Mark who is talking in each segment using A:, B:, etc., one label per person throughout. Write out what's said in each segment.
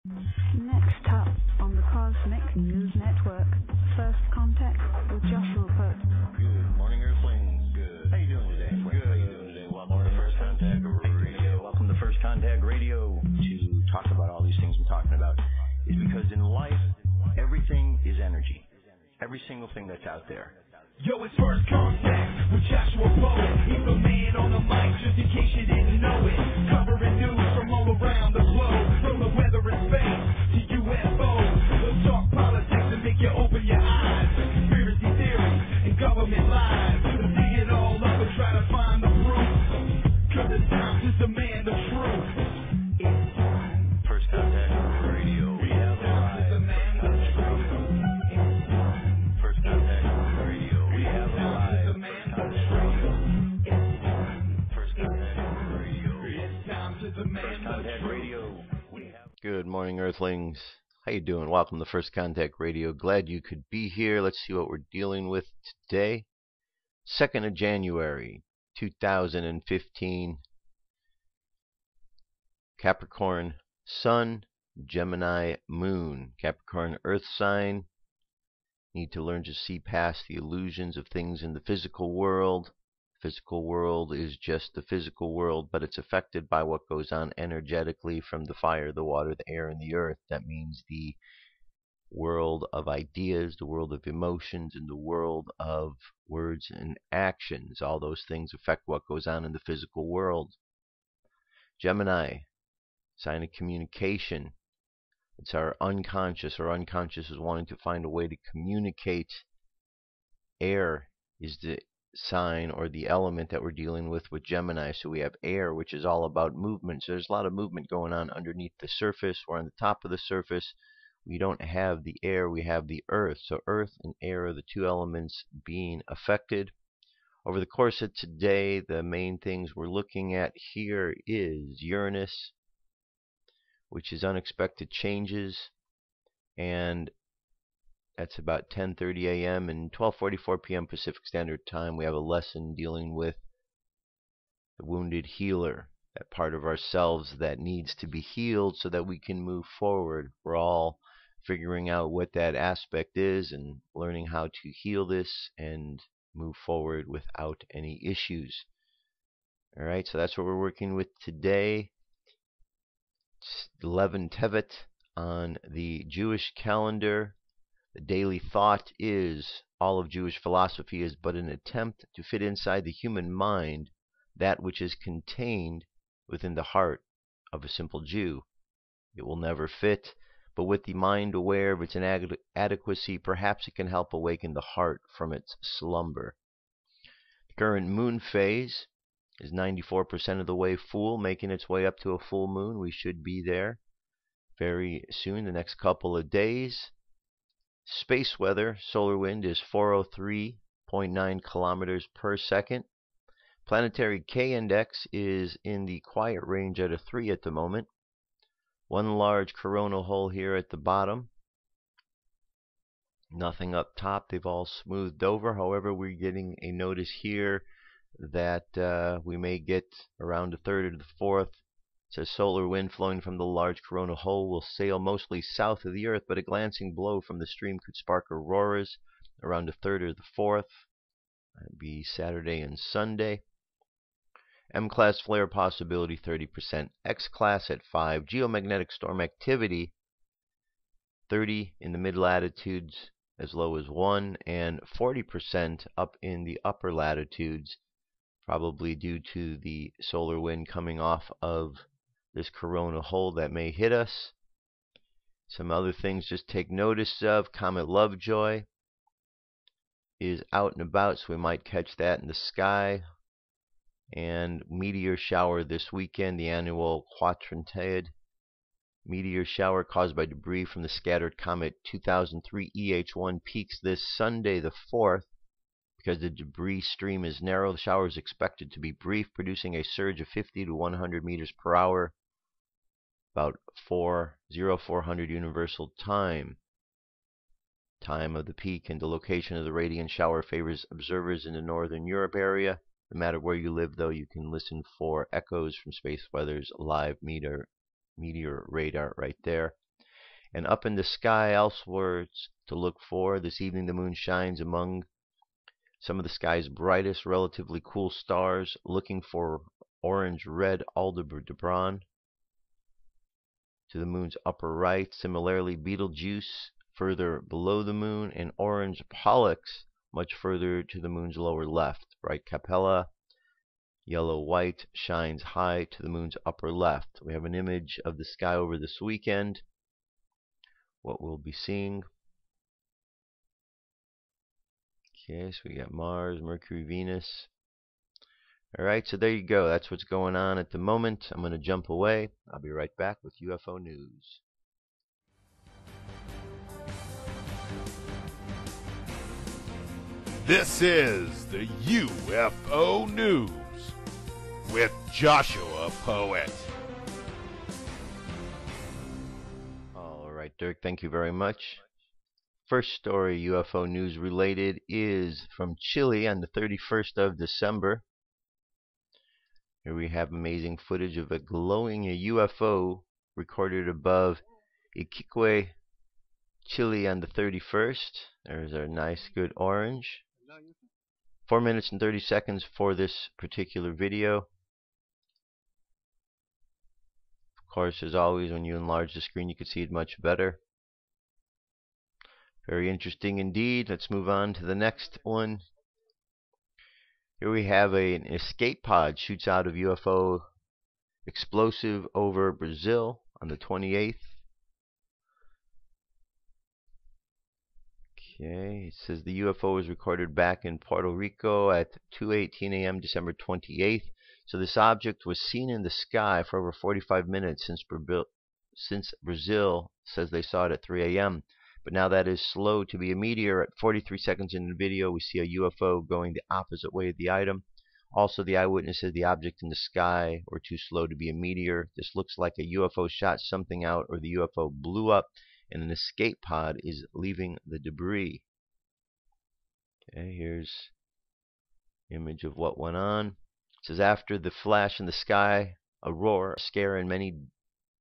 A: Next up on the Cosmic News Network, First Contact with Joshua Pope.
B: Good morning, Earthlings. Good. How you doing today? Good. How you doing today? Welcome to First Contact Radio. Welcome to First Contact Radio. To talk about all these things I'm talking about is because in life, everything is energy. Every single thing that's out there.
C: Yo, it's First Contact with Joshua Pope. He's the man on the mic, just in case you didn't know it. Covering news from all around the globe, from the weather and space to UFOs. We'll talk politics and make you open your eyes. Conspiracy theories and government lies. We'll dig it all up and try to find the proof. Cause the times is demand the truth. It's time.
B: First Contact Radio. We have live.
C: Demand the truth. It's time.
B: First Contact Radio. We have live.
C: Demand the truth. It's time.
B: First Contact Radio.
C: It's time to
B: First
C: demand the
B: Contact
C: truth.
B: Radio. We have.
D: Good morning, Earthlings. How you doing? Welcome to First Contact Radio. Glad you could be here. Let's see what we're dealing with today. 2nd of January, 2015. Capricorn Sun, Gemini Moon. Capricorn Earth sign. Need to learn to see past the illusions of things in the physical world. Physical world is just the physical world, but it's affected by what goes on energetically from the fire, the water, the air, and the earth. That means the world of ideas, the world of emotions, and the world of words and actions. All those things affect what goes on in the physical world. Gemini, sign of communication. It's our unconscious. Our unconscious is wanting to find a way to communicate. Air is the sign or the element that we're dealing with Gemini. So we have air, which is all about movement. So there's a lot of movement going on underneath the surface. We're on the top of the surface. We don't have the air, we have the earth. So earth and air are the two elements being affected. Over the course of today, the main things we're looking at here is Uranus, which is unexpected changes, and that's about 10:30 a.m. and 12:44 p.m. Pacific Standard Time. We have a lesson dealing with the wounded healer, that part of ourselves that needs to be healed so that we can move forward. We're all figuring out what that aspect is and learning how to heal this and move forward without any issues. All right, so that's what we're working with today. It's 11 Tevet on the Jewish calendar. The daily thought is all of Jewish philosophy is but an attempt to fit inside the human mind that which is contained within the heart of a simple Jew. It will never fit, but with the mind aware of its inadequacy, perhaps it can help awaken the heart from its slumber. The current moon phase is 94% of the way full, making its way up to a full moon. We should be there very soon, the next couple of days. Space weather, solar wind is 403.9 kilometers per second. Planetary K-index is in the quiet range at a 3 at the moment. One large coronal hole here at the bottom. Nothing up top. They've all smoothed over. However, we're getting a notice here that we may get around the 3rd or the 4th. It says solar wind flowing from the large coronal hole will sail mostly south of the Earth, but a glancing blow from the stream could spark auroras around the 3rd or the 4th. That'd be Saturday and Sunday. M-class flare possibility 30%. X-class at 5. Geomagnetic storm activity 30 in the mid-latitudes as low as 1, and 40% up in the upper latitudes, probably due to the solar wind coming off of this coronal hole that may hit us. Some other things just take notice of. Comet Lovejoy is out and about, so we might catch that in the sky. And meteor shower this weekend, the annual Quadrantid meteor shower caused by debris from the scattered comet 2003 EH1 peaks this Sunday the 4th. Because the debris stream is narrow, the shower is expected to be brief, producing a surge of 50 to 100 meters per hour, about 400 universal time. Time of the peak and the location of the radiant shower favors observers in the northern Europe area. No matter where you live, though, you can listen for echoes from space weather's live meteor radar right there. And up in the sky elsewhere to look for. This evening the moon shines among some of the sky's brightest, relatively cool stars, looking for orange-red Aldebaran to the moon's upper right. Similarly, Betelgeuse further below the moon, and orange Pollux much further to the moon's lower left. Bright Capella, yellow-white, shines high to the moon's upper left. We have an image of the sky over this weekend, what we'll be seeing. Okay, so we got Mars, Mercury, Venus. Alright, so there you go. That's what's going on at the moment. I'm going to jump away. I'll be right back with UFO news.
E: This is the UFO News with Joshua Poet.
D: Alright, Dirk, thank you very much. First story, UFO news related, is from Chile on the 31st of December. Here we have amazing footage of a glowing UFO recorded above Iquique, Chile on the 31st. There's our nice good orange. 4 minutes and 30 seconds for this particular video. Of course, as always, when you enlarge the screen you can see it much better. Very interesting indeed. Let's move on to the next one. Here we have an escape pod shoots out of UFO explosive over Brazil on the 28th. Okay, it says the UFO was recorded back in Puerto Rico at 2:18 a.m. December 28th. So this object was seen in the sky for over 45 minutes since Brazil says they saw it at 3 a.m. But now that is slow to be a meteor. At 43 seconds in the video, we see a UFO going the opposite way of the item. Also, the eyewitness said the object in the sky were too slow to be a meteor. This looks like a UFO shot something out, or the UFO blew up and an escape pod is leaving the debris. Okay, here's an image of what went on. It says, after the flash in the sky, a roar, a scare, and many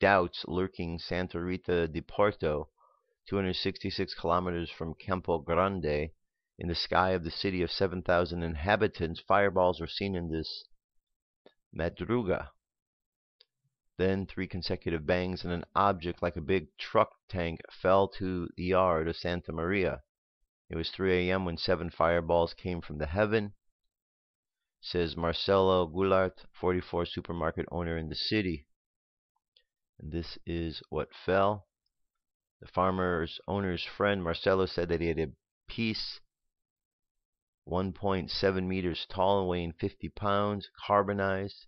D: doubts lurking Santa Rita de Porto, 266 kilometers from Campo Grande, in the sky of the city of 7,000 inhabitants. Fireballs were seen in this madruga. Then 3 consecutive bangs, and an object like a big truck tank fell to the yard of Santa Maria. It was 3 a.m. when 7 fireballs came from the heaven, says Marcelo Goulart, 44, supermarket owner in the city. And this is what fell. The farmer's owner's friend Marcelo said that he had a piece 1.7 meters tall and weighing 50 pounds, carbonized.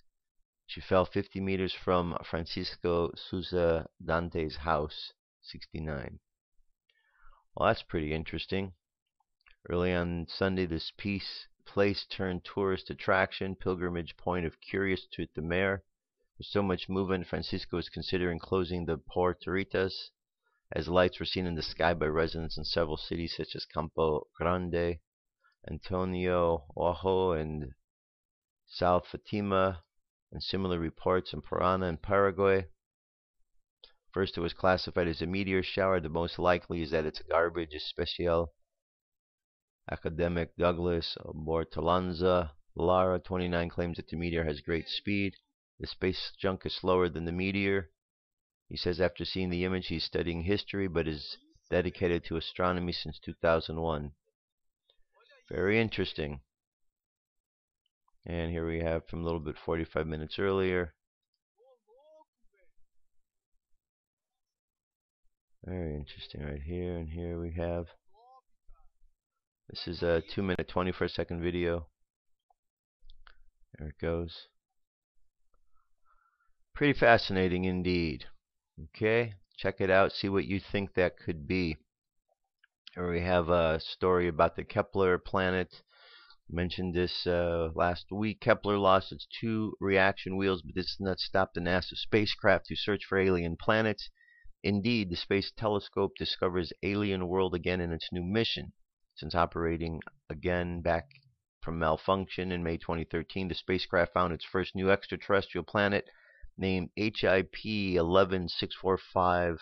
D: She fell 50 meters from Francisco Sousa Dante's house, 69. Well, that's pretty interesting. Early on Sunday, this place turned tourist attraction, pilgrimage point of curious to the mayor. With so much movement, Francisco is considering closing the Porteritas, as lights were seen in the sky by residents in several cities such as Campo Grande, Antonio Ojo, and South Fatima, and similar reports in Parana and Paraguay. First, it was classified as a meteor shower. The most likely is that it's garbage, especial. Academic Douglas Bortolanza Lara, 29, claims that the meteor has great speed. The space junk is slower than the meteor. He says after seeing the image, he's studying history, but is dedicated to astronomy since 2001. Very interesting. And here we have from a little bit 45 minutes earlier. Very interesting right here. And here we have, this is a 2-minute 21-second video. There it goes. Pretty fascinating indeed. Okay, check it out, see what you think that could be. Here we have a story about the Kepler planet. Mentioned this last week. Kepler lost its 2 reaction wheels, but this does not stop the NASA spacecraft to search for alien planets. Indeed, the Space Telescope discovers alien world again in its new mission. Since operating again back from malfunction in May 2013, the spacecraft found its first new extraterrestrial planet named HIP 11645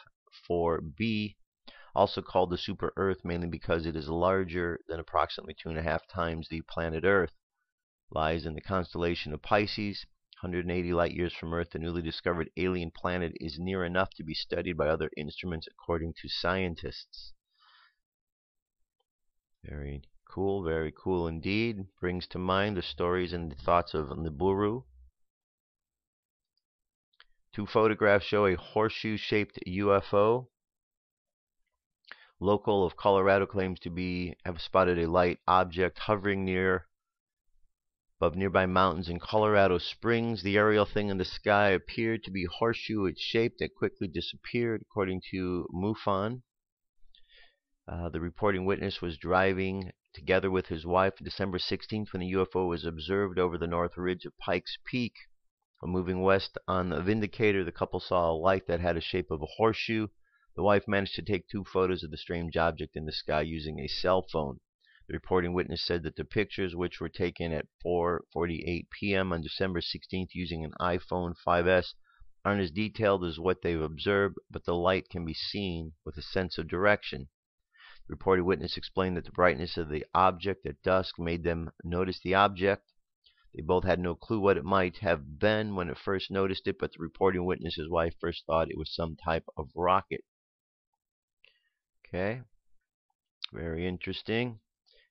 D: 4b, also called the super Earth mainly because it is larger than approximately 2.5 times the planet Earth. Lies in the constellation of Pisces. 180 light years from Earth, the newly discovered alien planet is near enough to be studied by other instruments, according to scientists. Very cool indeed. Brings to mind the stories and the thoughts of Nibiru. 2 photographs show a horseshoe-shaped UFO. Local of Colorado claims to have spotted a light object hovering above nearby mountains in Colorado Springs. The aerial thing in the sky appeared to be horseshoe-shaped that quickly disappeared, according to MUFON. The reporting witness was driving together with his wife December 16th when the UFO was observed over the north ridge of Pikes Peak. While moving west on the Vindicator, the couple saw a light that had a shape of a horseshoe. The wife managed to take 2 photos of the strange object in the sky using a cell phone. The reporting witness said that the pictures, which were taken at 4:48 p.m. on December 16th using an iPhone 5S, aren't as detailed as what they've observed, but the light can be seen with a sense of direction. The reported witness explained that the brightness of the object at dusk made them notice the object. They both had no clue what it might have been when it first noticed it, but the reporting witness's wife first thought it was some type of rocket. Okay, very interesting.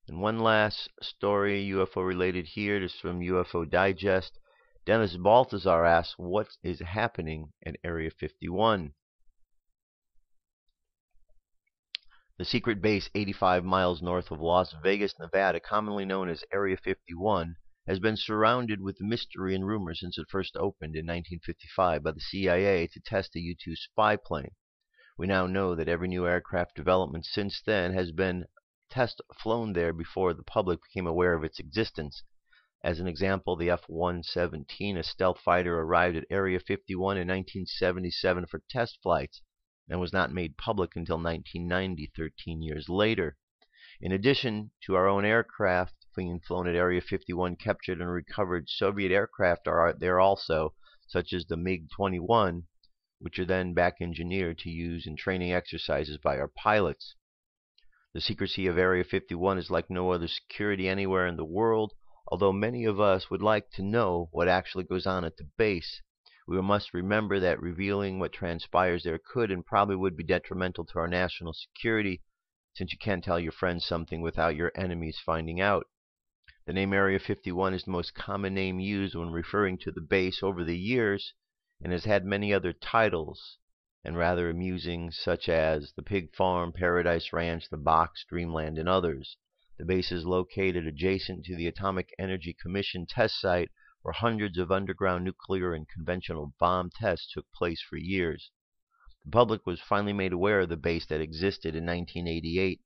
D: And one last story, UFO related here, this is from UFO Digest. Dennis Balthazar asks, what is happening at Area 51? The secret base 85 miles north of Las Vegas, Nevada, commonly known as Area 51, has been surrounded with mystery and rumor since it first opened in 1955 by the CIA to test a U-2 spy plane. We now know that every new aircraft development since then has been flown there before the public became aware of its existence. As an example, the F-117, a stealth fighter, arrived at Area 51 in 1977 for test flights and was not made public until 1990, 13 years later. In addition to our own aircraft being flown at Area 51, captured and recovered Soviet aircraft are there also, such as the MiG-21, which are then back engineered to use in training exercises by our pilots. The secrecy of Area 51 is like no other security anywhere in the world, although many of us would like to know what actually goes on at the base. We must remember that revealing what transpires there could and probably would be detrimental to our national security, since you can't tell your friends something without your enemies finding out. The name Area 51 is the most common name used when referring to the base over the years, and has had many other titles, and rather amusing, such as the Pig Farm, Paradise Ranch, the Box, Dreamland, and others. The base is located adjacent to the Atomic Energy Commission test site, where hundreds of underground nuclear and conventional bomb tests took place for years. The public was finally made aware of the base that existed in 1988.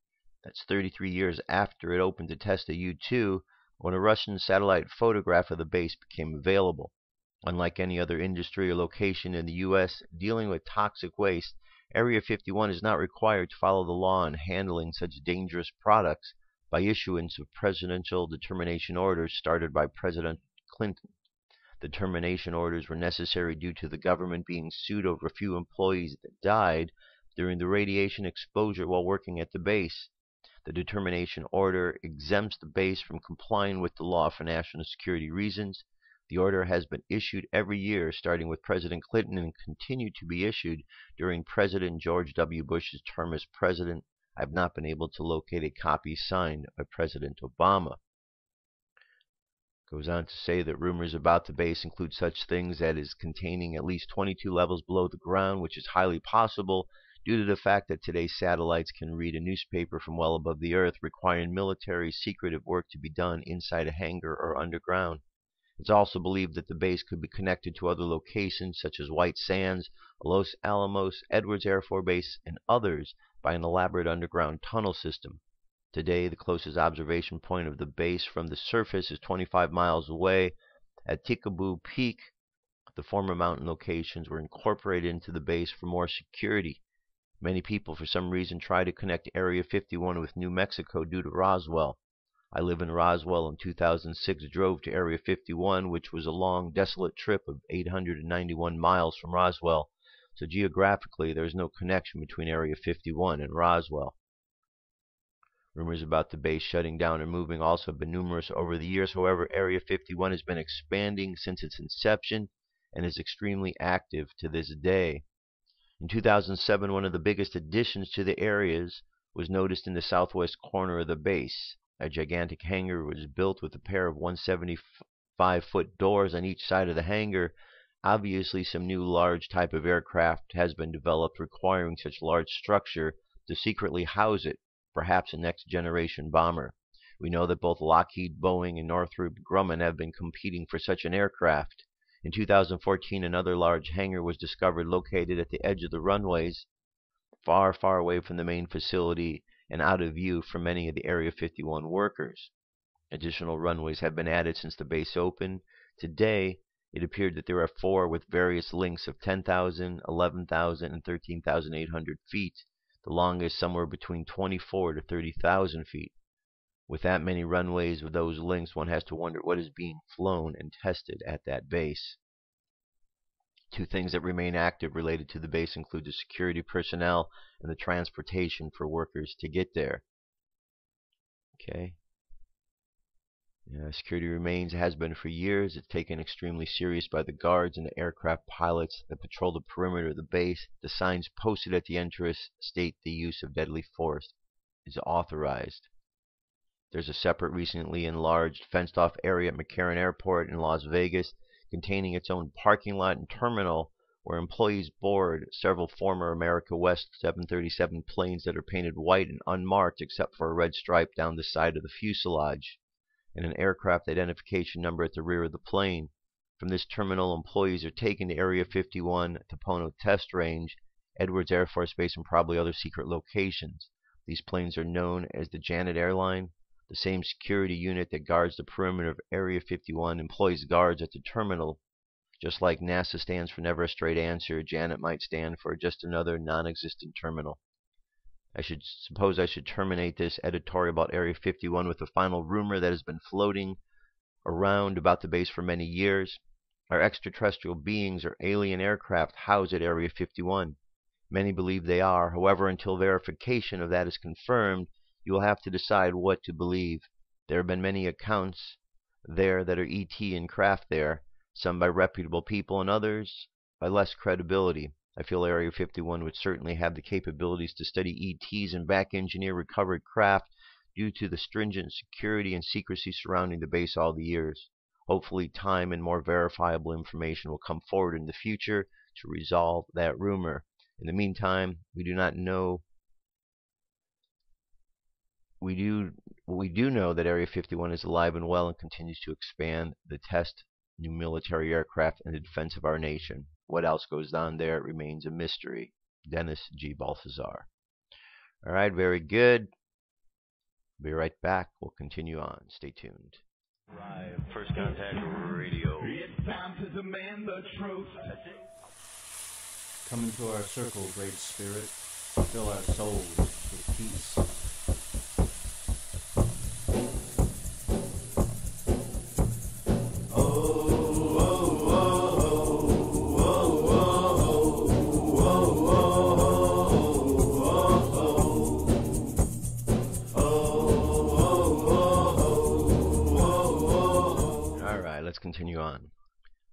D: That's 33 years after it opened to test a U-2, when a Russian satellite photograph of the base became available. Unlike any other industry or location in the U.S. dealing with toxic waste, Area 51 is not required to follow the law in handling such dangerous products by issuance of presidential determination orders started by President Clinton. The determination orders were necessary due to the government being sued over a few employees that died during the radiation exposure while working at the base. The determination order exempts the base from complying with the law for national security reasons. The order has been issued every year, starting with President Clinton, and continued to be issued during President George W. Bush's term as president. I have not been able to locate a copy signed by President Obama. Goes on to say that rumors about the base include such things as it is containing at least 22 levels below the ground, which is highly possible due to the fact that today's satellites can read a newspaper from well above the earth, requiring military secretive work to be done inside a hangar or underground. It's also believed that the base could be connected to other locations such as White Sands, Los Alamos, Edwards Air Force Base, and others by an elaborate underground tunnel system. Today, the closest observation point of the base from the surface is 25 miles away at Tikaboo Peak. The former mountain locations were incorporated into the base for more security. Many people, for some reason, try to connect Area 51 with New Mexico due to Roswell. I live in Roswell. In 2006, drove to Area 51, which was a long, desolate trip of 891 miles from Roswell. so geographically there is no connection between Area 51 and Roswell. Rumors about the base shutting down and moving also have been numerous over the years. However, Area 51 has been expanding since its inception and is extremely active to this day. In 2007, one of the biggest additions to the areas was noticed in the southwest corner of the base. A gigantic hangar was built with a pair of 175-foot doors on each side of the hangar. Obviously, some new large type of aircraft has been developed requiring such large structure to secretly house it, perhaps a next-generation bomber. We know that both Lockheed, Boeing, and Northrop Grumman have been competing for such an aircraft. In 2014, another large hangar was discovered located at the edge of the runways, far, far away from the main facility and out of view for many of the Area 51 workers. Additional runways have been added since the base opened. Today, it appeared that there are 4 with various lengths of 10,000, 11,000, and 13,800 feet, the longest somewhere between 24 to 30,000 feet. With that many runways with those lengths, one has to wonder what is being flown and tested at that base. 2 things that remain active related to the base include the security personnel and the transportation for workers to get there. Okay. Security remains, has been for years. It's taken extremely serious by the guards and the aircraft pilots that patrol the perimeter of the base. The signs posted at the entrance state the use of deadly force is authorized. There's a separate, recently enlarged, fenced-off area at McCarran Airport in Las Vegas, containing its own parking lot and terminal where employees board several former America West 737 planes that are painted white and unmarked except for a red stripe down the side of the fuselage and an aircraft identification number at the rear of the plane. From this terminal, employees are taken to Area 51, Topono Test Range, Edwards Air Force Base, and probably other secret locations. These planes are known as the Janet Airline. The same security unit that guards the perimeter of Area 51 employs guards at the terminal. Just like NASA stands for Never a Straight Answer, Janet might stand for just another non-existent terminal. I should terminate this editorial about Area 51 with a final rumor that has been floating around about the base for many years. Are extraterrestrial beings or alien aircraft housed at Area 51? Many believe they are. However, until verification of that is confirmed, you will have to decide what to believe. There have been many accounts there that are ET and craft there, some by reputable people and others by less credibility. I feel Area 51 would certainly have the capabilities to study ETs and back-engineer recovered craft due to the stringent security and secrecy surrounding the base all the years. Hopefully, time and more verifiable information will come forward in the future to resolve that rumor. In the meantime, we do know that Area 51 is alive and well and continues to expand the test new military aircraft in the defense of our nation. What else goes on there remains a mystery. Dennis G. Balthazar. All right, very good. Be right back. We'll continue on. Stay tuned.
B: Live, First Contact Radio.
C: It's time to demand the truth.
F: Come into our circle, Great Spirit. Fill our souls with peace.
D: Continue on.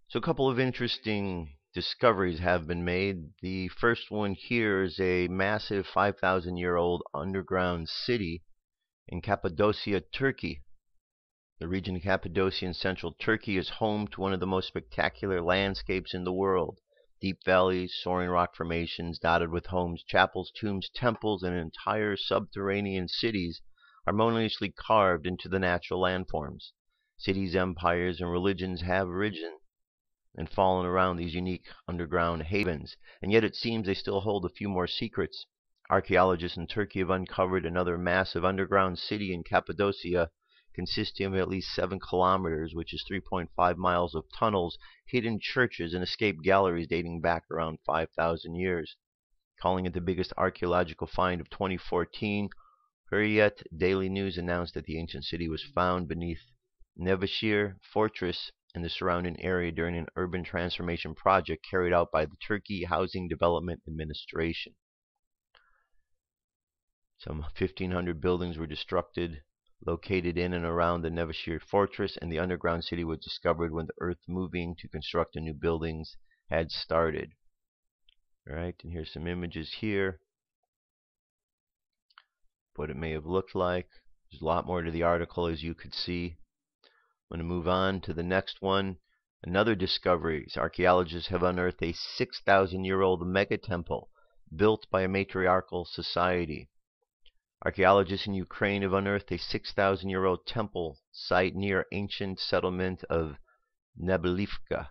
D: So a couple of interesting discoveries have been made. The first one here is a massive 5,000-year-old underground city in Cappadocia, Turkey. The region of Cappadocia in central Turkey is home to one of the most spectacular landscapes in the world. Deep valleys, soaring rock formations dotted with homes, chapels, tombs, temples, and entire subterranean cities harmoniously carved into the natural landforms. Cities, empires, and religions have risen and fallen around these unique underground havens, and yet it seems they still hold a few more secrets. Archaeologists in Turkey have uncovered another massive underground city in Cappadocia, consisting of at least 7 kilometers, which is 3.5 miles of tunnels, hidden churches, and escape galleries dating back around 5,000 years. Calling it the biggest archaeological find of 2014, Hurriyet Daily News announced that the ancient city was found beneath Nevşehir Fortress and the surrounding area during an urban transformation project carried out by the Turkey Housing Development Administration. Some 1,500 buildings were destructed, located in and around the Nevşehir fortress, and the underground city was discovered when the earth moving to construct the new buildings had started. All right, and here's some images here, what it may have looked like. There's a lot more to the article, as you could see. I'm going to move on to the next one. Another discovery. Archaeologists have unearthed a 6,000-year-old mega temple built by a matriarchal society. Archaeologists in Ukraine have unearthed a 6,000-year-old temple site near ancient settlement of Nebelivka,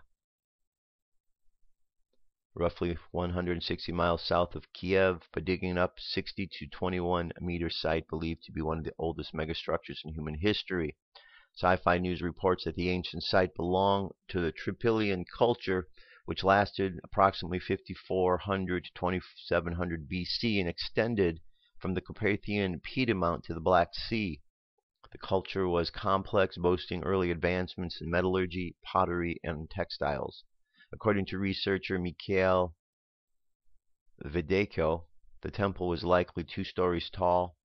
D: roughly 160 miles south of Kiev, by digging up 60 to 21 meter site believed to be one of the oldest megastructures in human history. Sci-Fi News reports that the ancient site belonged to the Tripolian culture, which lasted approximately 5,400 to 2,700 BC and extended from the Carpathian Piedmont to the Black Sea. The culture was complex, boasting early advancements in metallurgy, pottery, and textiles. According to researcher Mikhail Videyko, the temple was likely 2 stories tall,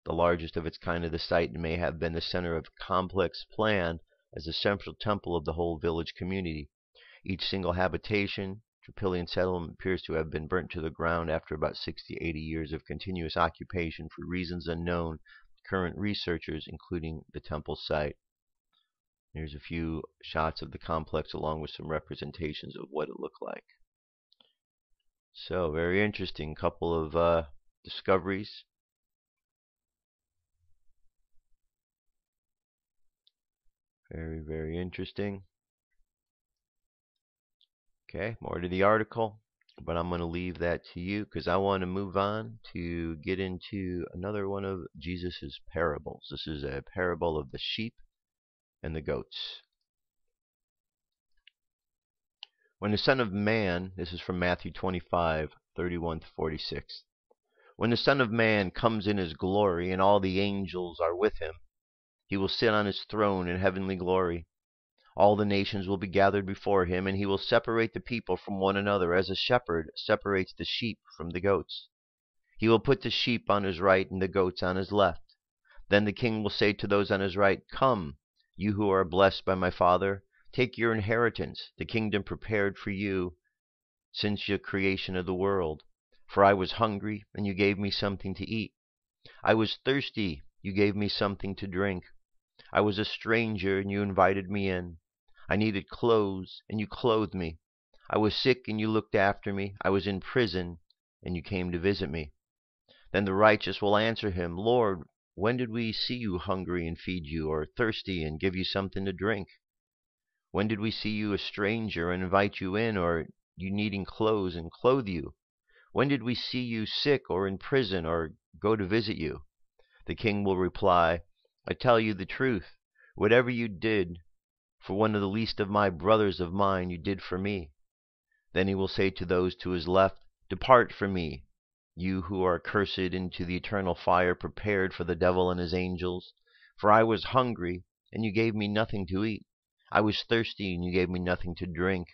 D: the largest of its kind of the site, and may have been the center of a complex plan as the central temple of the whole village community. Each single habitation, Tripolian settlement, appears to have been burnt to the ground after about 60 to 80 years of continuous occupation for reasons unknown to current researchers, including the temple site. Here's a few shots of the complex along with some representations of what it looked like. So, very interesting couple of discoveries. Very, very interesting. Okay, more to the article, but I'm going to leave that to you because I want to move on to get into another one of Jesus's parables. This is a parable of the sheep and the goats. When the Son of Man, this is from Matthew 25:31 to 46. When the Son of Man comes in his glory and all the angels are with him, he will sit on his throne in heavenly glory. All the nations will be gathered before him, and he will separate the people from one another as a shepherd separates the sheep from the goats. He will put the sheep on his right and the goats on his left. Then the king will say to those on his right, "Come, you who are blessed by my Father, take your inheritance, the kingdom prepared for you since the creation of the world. For I was hungry, and you gave me something to eat. I was thirsty, you gave me something to drink. I was a stranger, and you invited me in. I needed clothes, and you clothed me. I was sick, and you looked after me. I was in prison, and you came to visit me." Then the righteous will answer him, "Lord, when did we see you hungry and feed you, or thirsty and give you something to drink? When did we see you a stranger and invite you in, or you needing clothes and clothe you? When did we see you sick or in prison or go to visit you?" The king will reply, "I tell you the truth, whatever you did for one of the least of my brothers of mine, you did for me." Then he will say to those to his left, "Depart from me, you who are cursed, into the eternal fire prepared for the devil and his angels. For I was hungry, and you gave me nothing to eat. I was thirsty, and you gave me nothing to drink.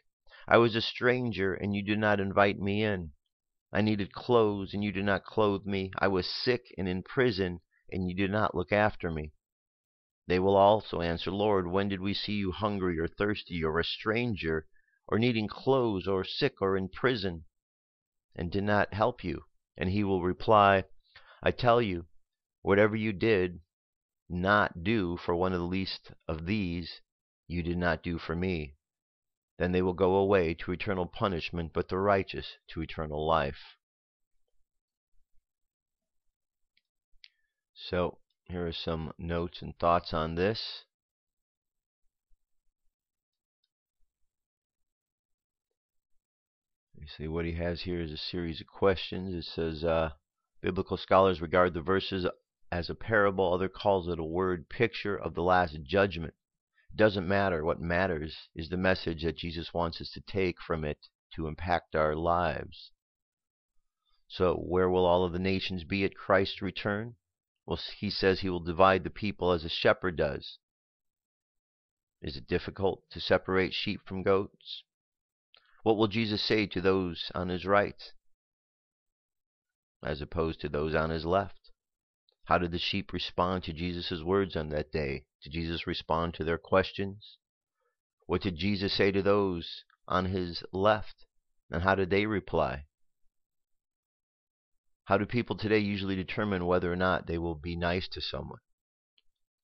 D: I was a stranger, and you did not invite me in. I needed clothes, and you did not clothe me. I was sick and in prison, and you did not look after me." They will also answer, "Lord, when did we see you hungry or thirsty or a stranger or needing clothes or sick or in prison and did not help you?" And he will reply, "I tell you, whatever you did not do for one of the least of these, you did not do for me." Then they will go away to eternal punishment, but the righteous to eternal life. So, here are some notes and thoughts on this. You see what he has here is a series of questions. It says, biblical scholars regard the verses as a parable. Other calls it a word picture of the last judgment. It doesn't matter. What matters is the message that Jesus wants us to take from it to impact our lives. So, where will all of the nations be at Christ's return? Well, he says he will divide the people as a shepherd does. Is it difficult to separate sheep from goats? What will Jesus say to those on his right as opposed to those on his left? How did the sheep respond to Jesus' words on that day? Did Jesus respond to their questions? What did Jesus say to those on his left? And how did they reply? How do people today usually determine whether or not they will be nice to someone?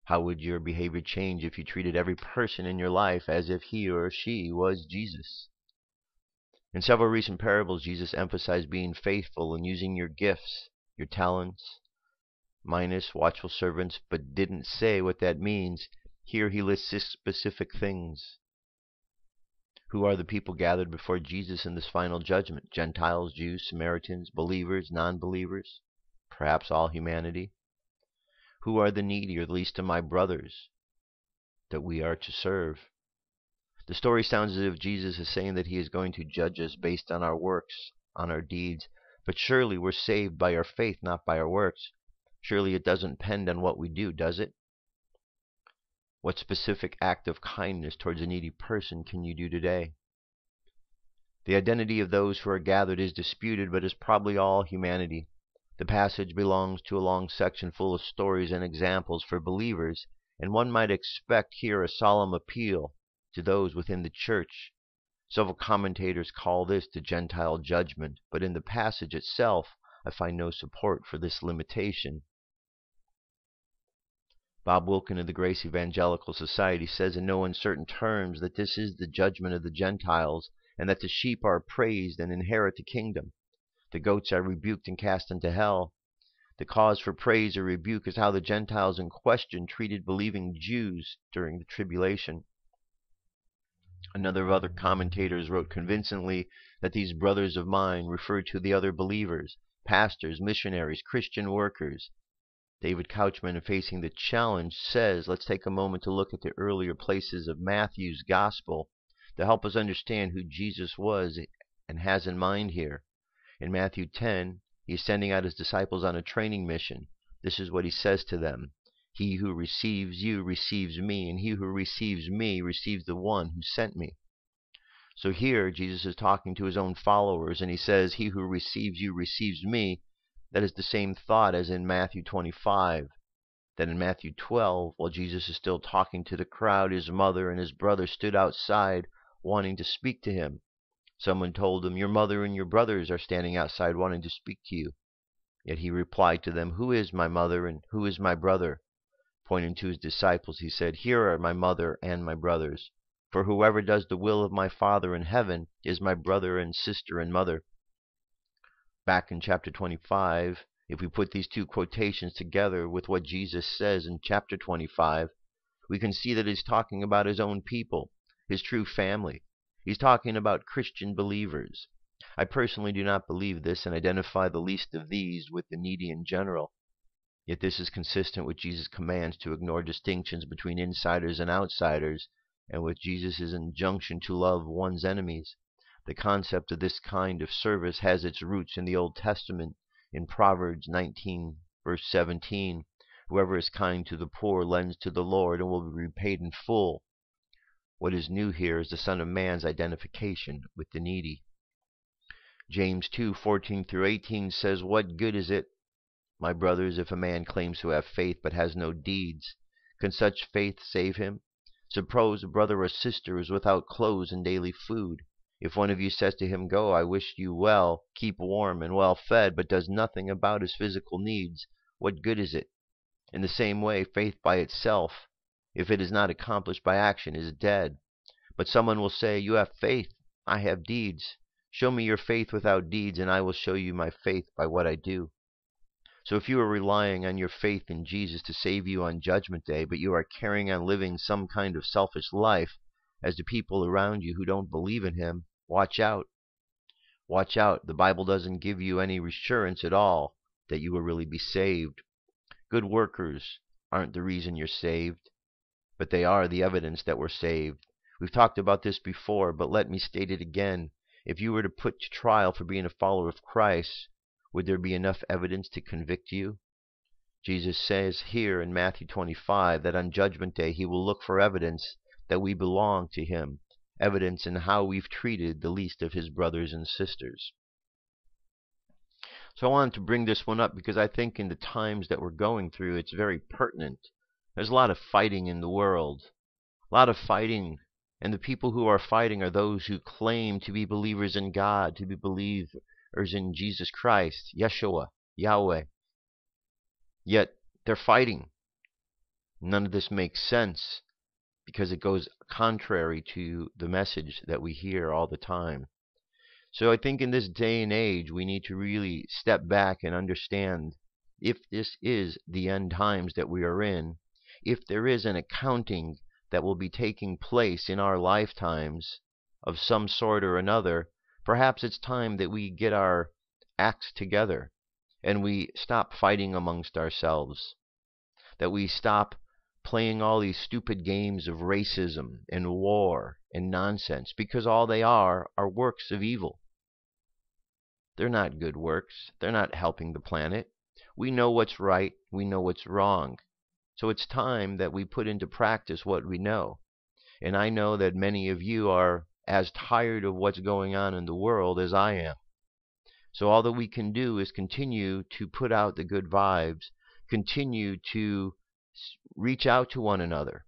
D: How would your behavior change if you treated every person in your life as if he or she was Jesus? In several recent parables, Jesus emphasized being faithful and using your gifts, your talents, minus watchful servants, but didn't say what that means. Here he lists 6 specific things. Who are the people gathered before Jesus in this final judgment? Gentiles, Jews, Samaritans, believers, non-believers, perhaps all humanity. Who are the needy or the least of my brothers that we are to serve? The story sounds as if Jesus is saying that he is going to judge us based on our works, on our deeds. But surely we're saved by our faith, not by our works. Surely it doesn't depend on what we do, does it? What specific act of kindness towards a needy person can you do today? The identity of those who are gathered is disputed, but is probably all humanity. The passage belongs to a long section full of stories and examples for believers, and one might expect here a solemn appeal to those within the church. Several commentators call this the Gentile judgment, but in the passage itself I find no support for this limitation. Bob Wilkin of the Grace Evangelical Society says in no uncertain terms that this is the judgment of the Gentiles, and that the sheep are praised and inherit the kingdom. The goats are rebuked and cast into hell. The cause for praise or rebuke is how the Gentiles in question treated believing Jews during the tribulation. Another of other commentators wrote convincingly that these brothers of mine referred to the other believers, pastors, missionaries, Christian workers. David Couchman, in Facing the Challenge, says, let's take a moment to look at the earlier places of Matthew's gospel to help us understand who Jesus was and has in mind here. In Matthew 10, he is sending out his disciples on a training mission. This is what he says to them. He who receives you receives me, and he who receives me receives the one who sent me. So here, Jesus is talking to his own followers, and he says, he who receives you receives me. That is the same thought as in Matthew 25. Then in Matthew 12, while Jesus is still talking to the crowd, his mother and his brother stood outside wanting to speak to him. Someone told him, your mother and your brothers are standing outside wanting to speak to you. Yet he replied to them, who is my mother and who is my brother? Pointing to his disciples, he said, here are my mother and my brothers. For whoever does the will of my Father in heaven is my brother and sister and mother. Back in chapter 25, if we put these two quotations together with what Jesus says in chapter 25, we can see that he's talking about his own people, his true family. He's talking about Christian believers. I personally do not believe this and identify the least of these with the needy in general. Yet this is consistent with Jesus' commands to ignore distinctions between insiders and outsiders, and with Jesus' injunction to love one's enemies. The concept of this kind of service has its roots in the Old Testament, in Proverbs 19, verse 17. Whoever is kind to the poor lends to the Lord and will be repaid in full. What is new here is the Son of Man's identification with the needy. James 2:14-18 says, what good is it, my brothers, if a man claims to have faith but has no deeds? Can such faith save him? Suppose a brother or sister is without clothes and daily food. If one of you says to him, go, I wish you well, keep warm and well fed, but does nothing about his physical needs, what good is it? In the same way, faith by itself, if it is not accomplished by action, is dead. But someone will say, you have faith, I have deeds. Show me your faith without deeds, and I will show you my faith by what I do. So if you are relying on your faith in Jesus to save you on Judgment Day, but you are carrying on living some kind of selfish life, as the people around you who don't believe in him, watch out. Watch out. The Bible doesn't give you any assurance at all that you will really be saved. Good workers aren't the reason you're saved, but they are the evidence that we're saved. We've talked about this before, but let me state it again. If you were to put to trial for being a follower of Christ, would there be enough evidence to convict you? Jesus says here in Matthew 25 that on Judgment Day he will look for evidence that we belong to him, evidence in how we've treated the least of his brothers and sisters. So I wanted to bring this one up because I think in the times that we're going through, it's very pertinent. There's a lot of fighting in the world, a lot of fighting, and the people who are fighting are those who claim to be believers in God, to be believers in Jesus Christ, Yeshua, Yahweh. Yet they're fighting. None of this makes sense because it goes contrary to the message that we hear all the time. So I think in this day and age, we need to really step back and understand if this is the end times that we are in, if there is an accounting that will be taking place in our lifetimes of some sort or another, perhaps it's time that we get our acts together and we stop fighting amongst ourselves, that we stop playing all these stupid games of racism and war and nonsense, because all they are works of evil. They're not good works. They're not helping the planet. We know what's right. We know what's wrong. So it's time that we put into practice what we know. And I know that many of you are as tired of what's going on in the world as I am. So all that we can do is continue to put out the good vibes, continue to reach out to one another.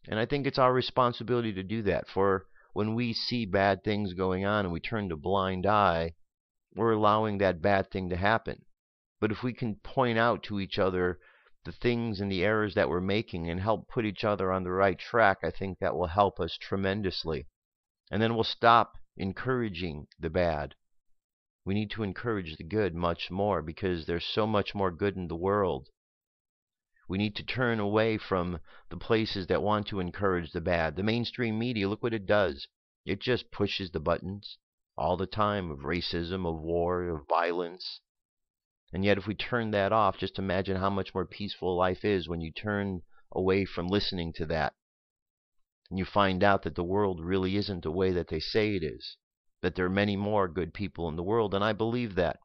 D: And I think it's our responsibility to do that. For when we see bad things going on and we turn a blind eye, we're allowing that bad thing to happen. But if we can point out to each other the things and the errors that we're making and help put each other on the right track, I think that will help us tremendously. And then we'll stop encouraging the bad. We need to encourage the good much more because there's so much more good in the world. We need to turn away from the places that want to encourage the bad. The mainstream media, look what it does. It just pushes the buttons all the time of racism, of war, of violence. And yet if we turn that off, just imagine how much more peaceful life is when you turn away from listening to that. And you find out that the world really isn't the way that they say it is. That there are many more good people in the world, and I believe that.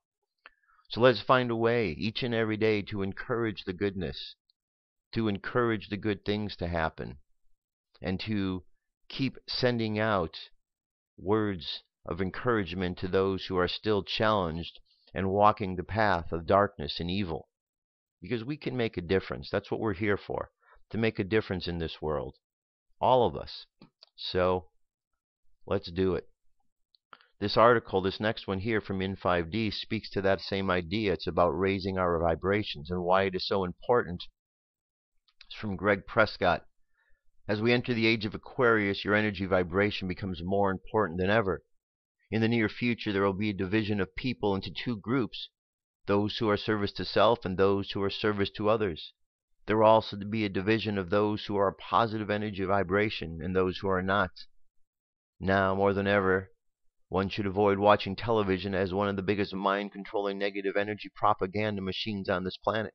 D: So let's find a way each and every day to encourage the goodness, to encourage the good things to happen, and to keep sending out words of encouragement to those who are still challenged and walking the path of darkness and evil. Because we can make a difference. That's what we're here for, to make a difference in this world. All of us. So let's do it. This article, this next one here from In5D, speaks to that same idea. It's about raising our vibrations and why it is so important. It's from Greg Prescott. As we enter the age of Aquarius, your energy vibration becomes more important than ever. In the near future, there will be a division of people into two groups, those who are service to self and those who are service to others. There will also be a division of those who are positive energy vibration and those who are not. Now, more than ever, one should avoid watching television as one of the biggest mind-controlling negative energy propaganda machines on this planet.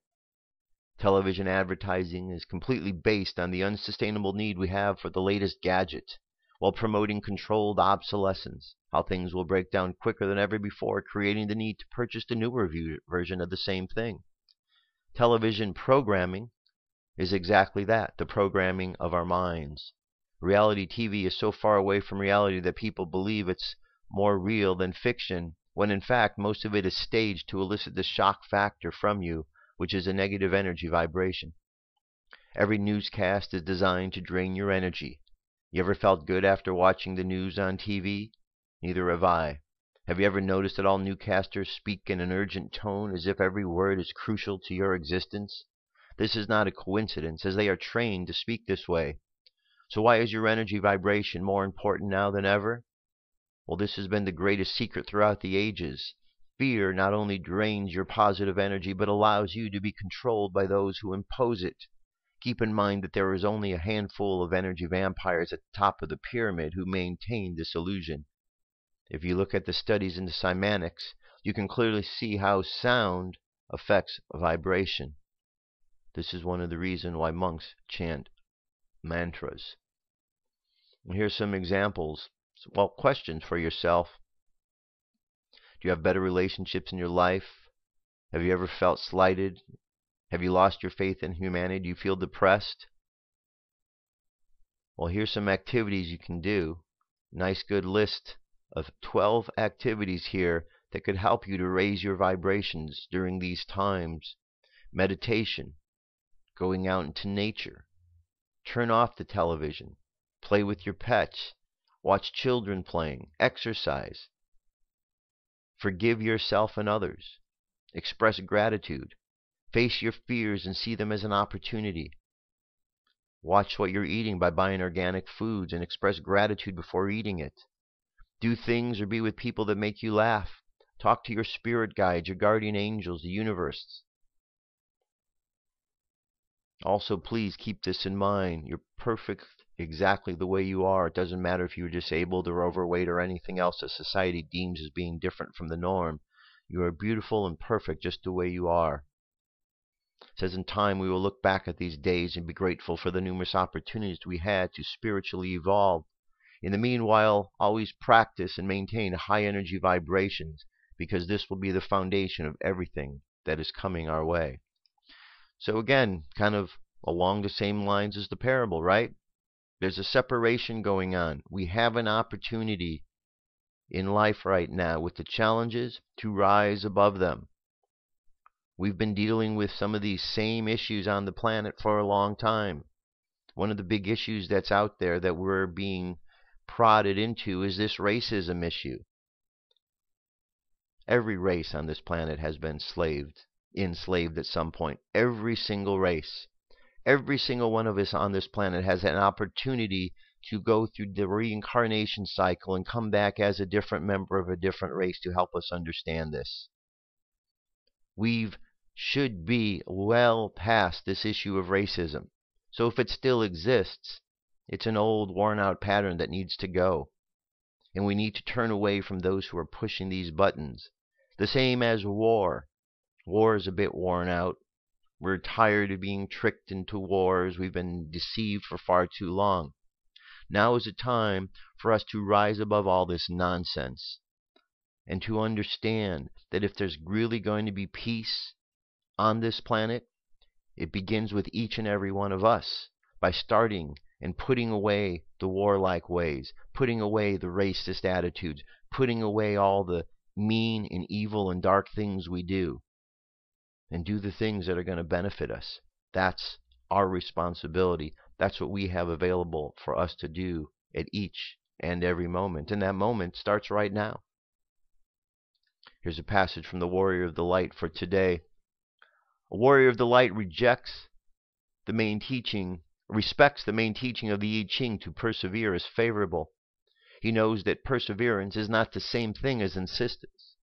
D: Television advertising is completely based on the unsustainable need we have for the latest gadget, while promoting controlled obsolescence, how things will break down quicker than ever before, creating the need to purchase the newer version of the same thing. Television programming is exactly that, the programming of our minds. Reality TV is so far away from reality that people believe it's more real than fiction, when in fact most of it is staged to elicit the shock factor from you, which is a negative energy vibration. Every newscast is designed to drain your energy. You ever felt good after watching the news on TV? Neither have I. Have you ever noticed that all newscasters speak in an urgent tone as if every word is crucial to your existence? This is not a coincidence, as they are trained to speak this way. So why is your energy vibration more important now than ever? Well, this has been the greatest secret throughout the ages. Fear not only drains your positive energy, but allows you to be controlled by those who impose it. Keep in mind that there is only a handful of energy vampires at the top of the pyramid who maintain this illusion. If you look at the studies into cymatics, you can clearly see how sound affects vibration. This is one of the reasons why monks chant mantras. And here's some examples. Well, questions for yourself. Do you have better relationships in your life? Have you ever felt slighted? Have you lost your faith in humanity? Do you feel depressed? Well, here's some activities you can do. Nice good list of 12 activities here that could help you to raise your vibrations during these times. Meditation, going out into nature, turn off the television, play with your pets, watch children playing, exercise, forgive yourself and others, express gratitude, face your fears and see them as an opportunity. Watch what you're eating by buying organic foods and express gratitude before eating it. Do things or be with people that make you laugh. Talk to your spirit guides, your guardian angels, the universe. Also, please keep this in mind. You're perfect exactly the way you are. It doesn't matter if you're disabled or overweight or anything else that society deems as being different from the norm. You are beautiful and perfect just the way you are. It says in time we will look back at these days and be grateful for the numerous opportunities we had to spiritually evolve. In the meanwhile, always practice and maintain high energy vibrations, because this will be the foundation of everything that is coming our way. So again, kind of along the same lines as the parable, right? There's a separation going on. We have an opportunity in life right now with the challenges to rise above them. We've been dealing with some of these same issues on the planet for a long time. One of the big issues that's out there that we're being prodded into is this racism issue. Every race on this planet has been enslaved at some point. Every single race. Every single one of us on this planet has an opportunity to go through the reincarnation cycle and come back as a different member of a different race to help us understand this. We should be well past this issue of racism. So if it still exists, it's an old, worn-out pattern that needs to go. And we need to turn away from those who are pushing these buttons. The same as war. War is a bit worn out. We're tired of being tricked into wars. We've been deceived for far too long. Now is the time for us to rise above all this nonsense and to understand that if there's really going to be peace on this planet, it begins with each and every one of us by starting and putting away the warlike ways, putting away the racist attitudes, putting away all the mean and evil and dark things we do, and do the things that are going to benefit us. That's our responsibility. That's what we have available for us to do at each and every moment. And that moment starts right now. Here's a passage from the Warrior of the Light for today. A warrior of the light respects the main teaching of the I Ching to persevere as favorable. He knows that perseverance is not the same thing as insistence.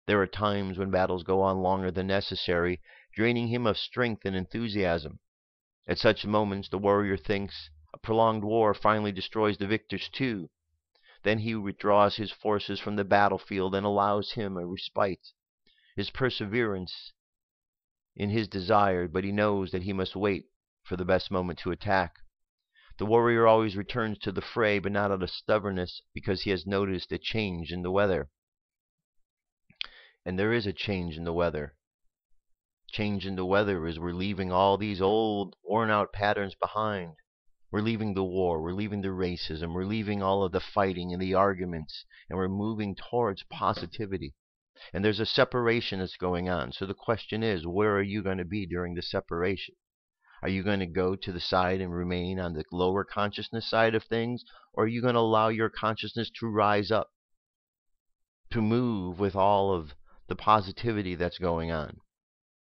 D: There are times when battles go on longer than necessary, draining him of strength and enthusiasm. At such moments, the warrior thinks a prolonged war finally destroys the victors too. Then he withdraws his forces from the battlefield and allows him a respite. His perseverance in his desire, but he knows that he must wait for the best moment to attack. The warrior always returns to the fray, but not out of stubbornness, because he has noticed a change in the weather. And there is a change in the weather. Change in the weather is we're leaving all these old, worn-out patterns behind. We're leaving the war, we're leaving the racism, we're leaving all of the fighting and the arguments, and we're moving towards positivity. And there's a separation that's going on. So the question is, where are you going to be during the separation? Are you going to go to the side and remain on the lower consciousness side of things? Or are you going to allow your consciousness to rise up, to move with all of the positivity that's going on?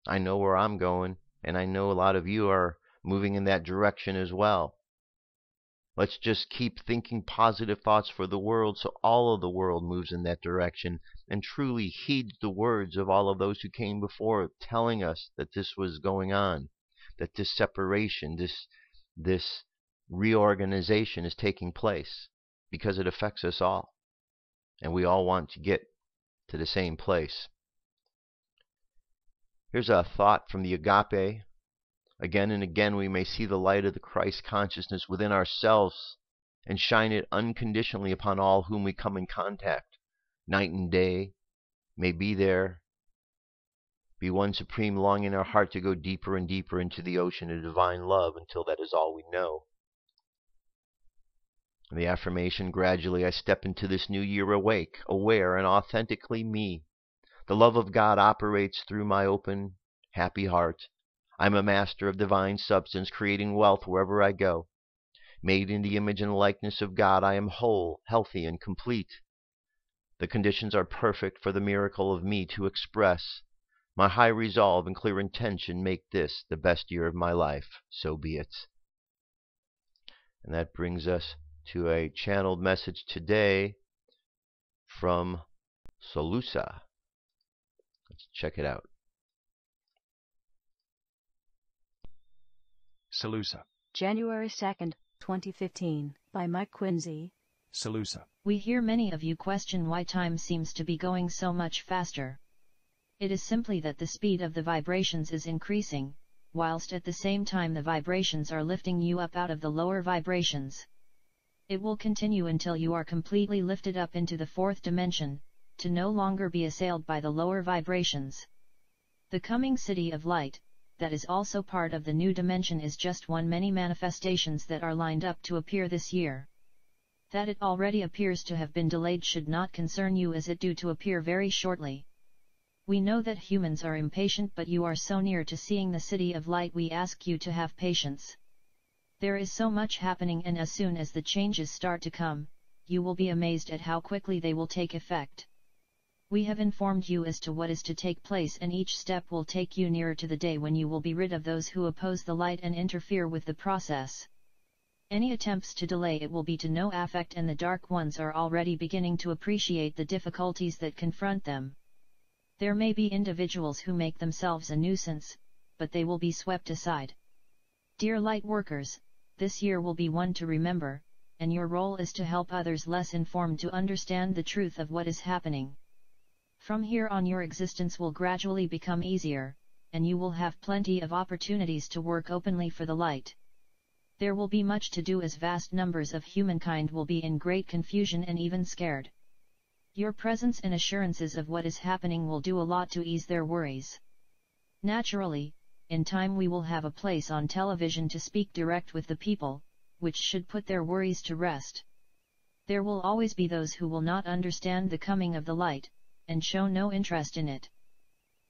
D: I know where I'm going, and I know a lot of you are moving in that direction as well. Let's just keep thinking positive thoughts for the world so all of the world moves in that direction and truly heeds the words of all of those who came before telling us that this was going on, that this separation, this reorganization is taking place because it affects us all. And we all want to get to the same place. Here's a thought from the Agape. Again and again we may see the light of the Christ consciousness within ourselves and shine it unconditionally upon all whom we come in contact. Night and day may be there. Be one supreme longing in our heart to go deeper and deeper into the ocean of divine love until that is all we know. The affirmation: gradually I step into this new year awake, aware, and authentically me. The love of God operates through my open, happy heart. I'm a master of divine substance, creating wealth wherever I go. Made in the image and likeness of God, I am whole, healthy, and complete. The conditions are perfect for the miracle of me to express. My high resolve and clear intention make this the best year of my life. So be it. And that brings us to a channeled message today from SaLuSa. Let's check it out.
G: SaLuSa.
H: January 2nd, 2015, by Mike Quincy.
G: SaLuSa.
I: We hear many of you question why time seems to be going so much faster. It is simply that the speed of the vibrations is increasing, whilst at the same time the vibrations are lifting you up out of the lower vibrations. It will continue until you are completely lifted up into the fourth dimension, to no longer be assailed by the lower vibrations. The coming city of light, that is also part of the new dimension, is just one many manifestations that are lined up to appear this year. That it already appears to have been delayed should not concern you, as it due to appear very shortly. We know that humans are impatient, but you are so near to seeing the city of light, we ask you to have patience. There is so much happening, and as soon as the changes start to come, you will be amazed at how quickly they will take effect. We have informed you as to what is to take place, and each step will take you nearer to the day when you will be rid of those who oppose the light and interfere with the process. Any attempts to delay it will be to no effect, and the dark ones are already beginning to appreciate the difficulties that confront them. There may be individuals who make themselves a nuisance, but they will be swept aside. Dear light workers, this year will be one to remember, and your role is to help others less informed to understand the truth of what is happening. From here on, your existence will gradually become easier, and you will have plenty of opportunities to work openly for the light. There will be much to do, as vast numbers of humankind will be in great confusion and even scared. Your presence and assurances of what is happening will do a lot to ease their worries. Naturally, in time we will have a place on television to speak direct with the people, which should put their worries to rest. There will always be those who will not understand the coming of the light, and show no interest in it.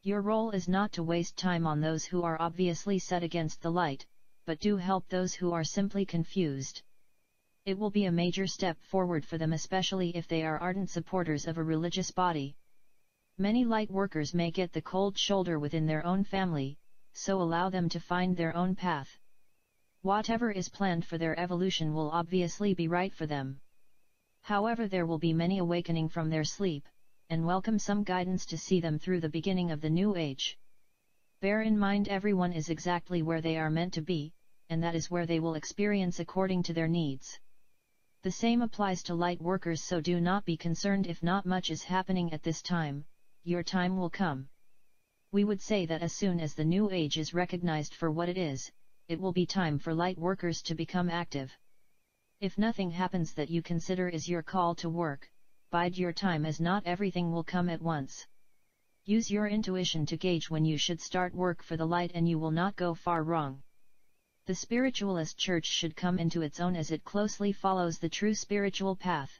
I: Your role is not to waste time on those who are obviously set against the light, but do help those who are simply confused. It will be a major step forward for them, especially if they are ardent supporters of a religious body. Many light workers may get the cold shoulder within their own family, so allow them to find their own path. Whatever is planned for their evolution will obviously be right for them. However, there will be many awakening from their sleep, and welcome some guidance to see them through the beginning of the new age. Bear in mind, everyone is exactly where they are meant to be, and that is where they will experience according to their needs. The same applies to light workers, so do not be concerned if not much is happening at this time. Your time will come. We would say that as soon as the new age is recognized for what it is, it will be time for light workers to become active. If nothing happens that you consider is your call to work, bide your time, as not everything will come at once. Use your intuition to gauge when you should start work for the light, and you will not go far wrong. The spiritualist church should come into its own, as it closely follows the true spiritual path.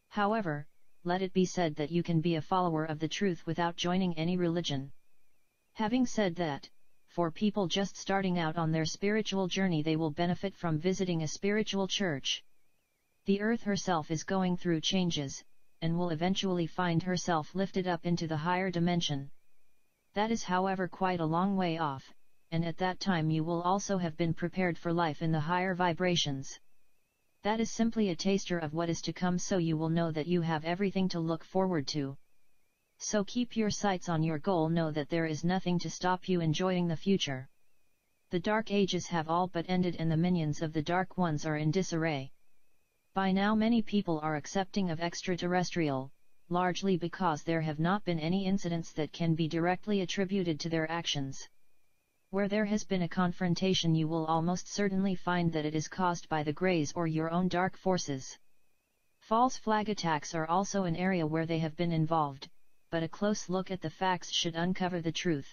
I: However, let it be said that you can be a follower of the truth without joining any religion. Having said that, for people just starting out on their spiritual journey, they will benefit from visiting a spiritual church. The earth herself is going through changes, and will eventually find herself lifted up into the higher dimension. That is, however, quite a long way off, and at that time you will also have been prepared for life in the higher vibrations. That is simply a taster of what is to come, so you will know that you have everything to look forward to. So keep your sights on your goal, know that there is nothing to stop you enjoying the future. The dark ages have all but ended, and the minions of the dark ones are in disarray. By now many people are accepting of extraterrestrial, largely because there have not been any incidents that can be directly attributed to their actions. Where there has been a confrontation, you will almost certainly find that it is caused by the Greys or your own dark forces. False flag attacks are also an area where they have been involved, but a close look at the facts should uncover the truth.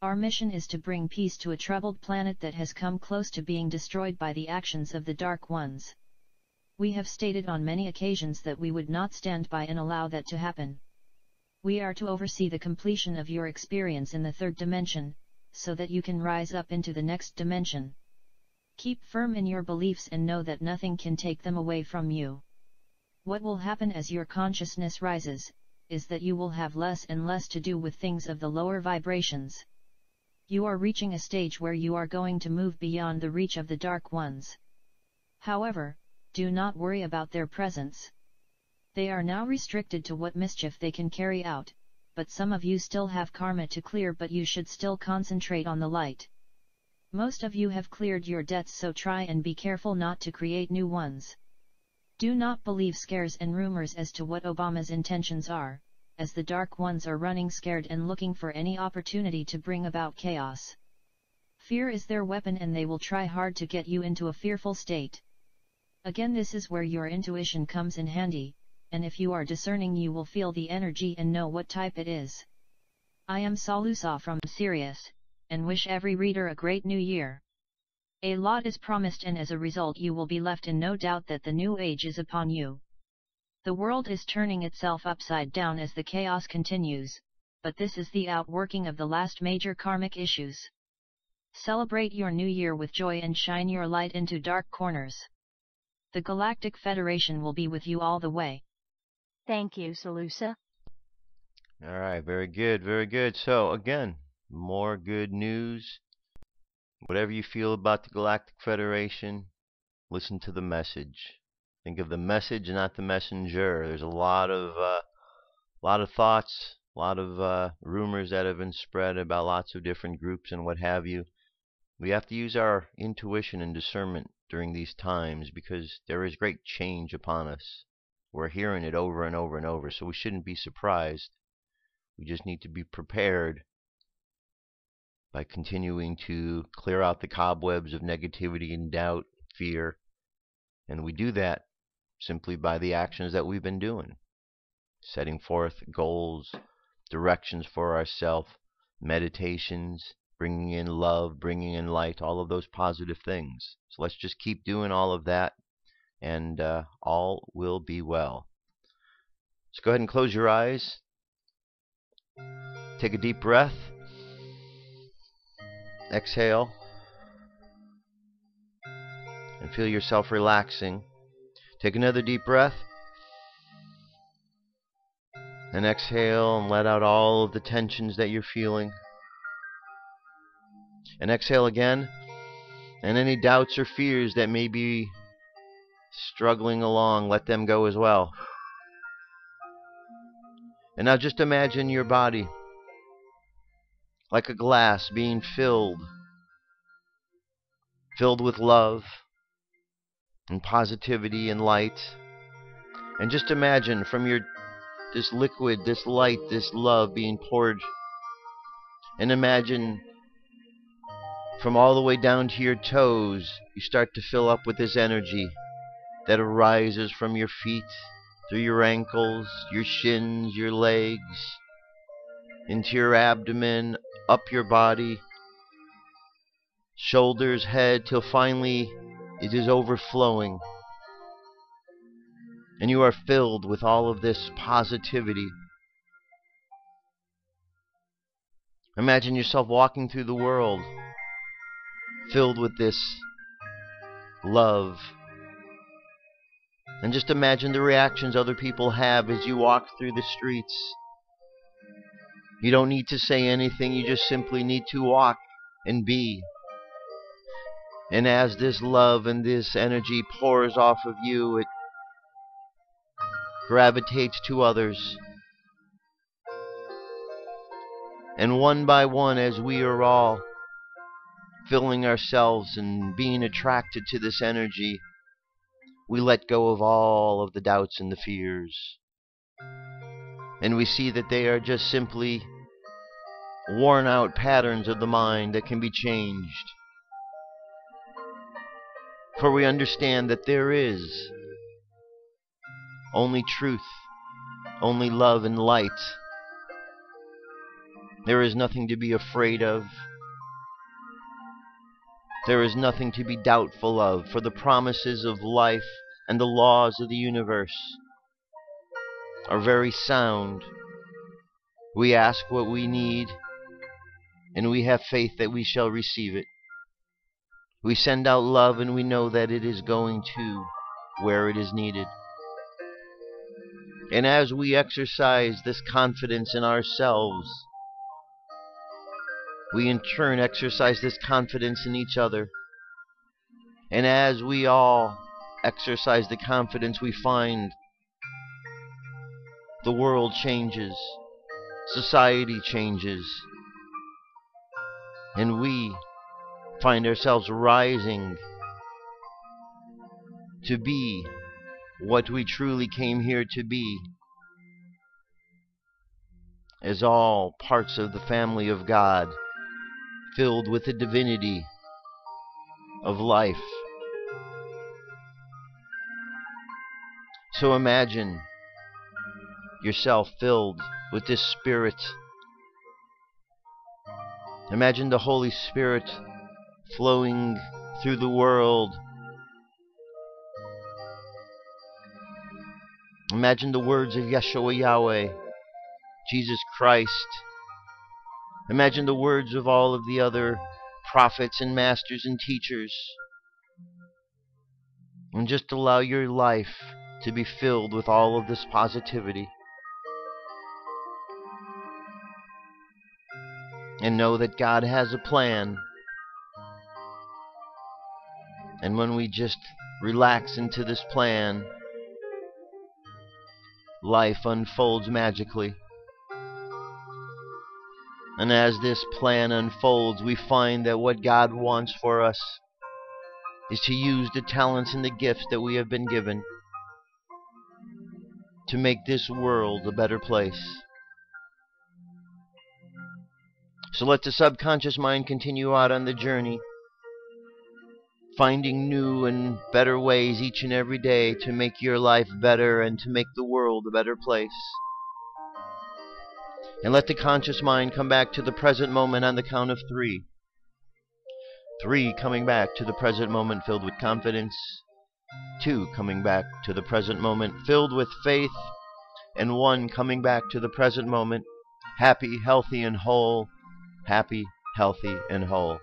I: Our mission is to bring peace to a troubled planet that has come close to being destroyed by the actions of the Dark Ones. We have stated on many occasions that we would not stand by and allow that to happen. We are to oversee the completion of your experience in the third dimension, so that you can rise up into the next dimension. Keep firm in your beliefs and know that nothing can take them away from you. What will happen as your consciousness rises, is that you will have less and less to do with things of the lower vibrations. You are reaching a stage where you are going to move beyond the reach of the dark ones. However, do not worry about their presence. They are now restricted to what mischief they can carry out, but some of you still have karma to clear, but you should still concentrate on the light. Most of you have cleared your debts, so try and be careful not to create new ones. Do not believe scares and rumors as to what Obama's intentions are, as the dark ones are running scared and looking for any opportunity to bring about chaos. Fear is their weapon and they will try hard to get you into a fearful state. Again, this is where your intuition comes in handy, and if you are discerning you will feel the energy and know what type it is. I am SaLuSa from Sirius, and wish every reader a great new year. A lot is promised and as a result you will be left in no doubt that the new age is upon you. The world is turning itself upside down as the chaos continues, but this is the outworking of the last major karmic issues. Celebrate your new year with joy and shine your light into dark corners. The Galactic Federation will be with you all the way.
H: Thank you, SaLuSa.
D: All right, very good, very good. So, again, more good news. Whatever you feel about the Galactic Federation, listen to the message. Think of the message, not the messenger. There's a lot of thoughts, a lot of rumors that have been spread about lots of different groups and what have you. We have to use our intuition and discernment during these times because there is great change upon us. We're hearing it over and over and over, so we shouldn't be surprised. We just need to be prepared by continuing to clear out the cobwebs of negativity and doubt, fear. And we do that simply by the actions that we've been doing. Setting forth goals, directions for ourselves, meditations, bringing in love, bringing in light, all of those positive things. So let's just keep doing all of that, and all will be well. Let's go ahead and close your eyes. Take a deep breath. Exhale. And feel yourself relaxing. Take another deep breath. And exhale and let out all of the tensions that you're feeling. And exhale again. And any doubts or fears that may be struggling along, let them go as well. And now just imagine your body like a glass being filled with love and positivity and light. And just imagine from this liquid, this light, this love being poured. And imagine from all the way down to your toes, you start to fill up with this energy that arises from your feet, through your ankles, your shins, your legs, into your abdomen, up your body, shoulders, head, till finally it is overflowing. And you are filled with all of this positivity. Imagine yourself walking through the world, filled with this love. And just imagine the reactions other people have as you walk through the streets. You don't need to say anything, you just simply need to walk and be. And as this love and this energy pours off of you, it gravitates to others. And one by one, as we are all filling ourselves and being attracted to this energy, we let go of all of the doubts and the fears. And we see that they are just simply worn out patterns of the mind that can be changed. For we understand that there is only truth, only love and light. There is nothing to be afraid of. There is nothing to be doubtful of, for the promises of life and the laws of the universe are very sound. We ask what we need, and we have faith that we shall receive it. We send out love, and we know that it is going to where it is needed. And as we exercise this confidence in ourselves, we in turn exercise this confidence in each other. And as we all exercise the confidence, we find the world changes, society changes, and we find ourselves rising to be what we truly came here to be, as all parts of the family of God, filled with the divinity of life. So imagine yourself filled with this Spirit. Imagine the Holy Spirit flowing through the world. Imagine the words of Yeshua Yahweh, Jesus Christ. Imagine the words of all of the other prophets and masters and teachers. And just allow your life to be filled with all of this positivity. And know that God has a plan. And when we just relax into this plan, life unfolds magically. And as this plan unfolds, we find that what God wants for us is to use the talents and the gifts that we have been given to make this world a better place. So let the subconscious mind continue out on the journey, finding new and better ways each and every day to make your life better and to make the world a better place. And let the conscious mind come back to the present moment on the count of 3. 3 coming back to the present moment filled with confidence. 2 coming back to the present moment filled with faith. And 1 coming back to the present moment happy, healthy, and whole. Happy, healthy, and whole.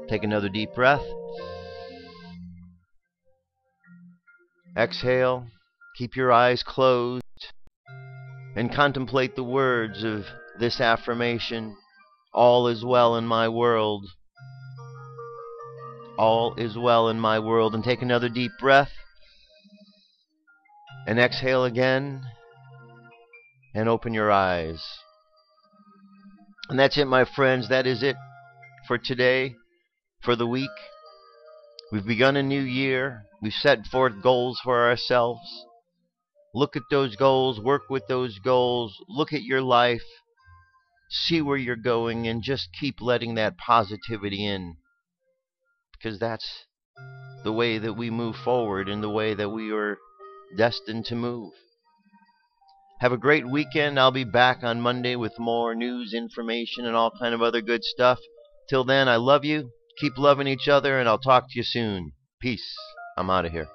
D: Take another deep breath. Exhale. Keep your eyes closed. And contemplate the words of this affirmation. All is well in my world. All is well in my world. And take another deep breath. And exhale again. And open your eyes. And that's it, my friends. That is it for today, for the week. We've begun a new year. We've set forth goals for ourselves. Look at those goals. Work with those goals. Look at your life. See where you're going, and just keep letting that positivity in. Because that's the way that we move forward and the way that we are destined to move. Have a great weekend. I'll be back on Monday with more news, information, and all kind of other good stuff. Till then, I love you. Keep loving each other, and I'll talk to you soon. Peace. I'm out of here.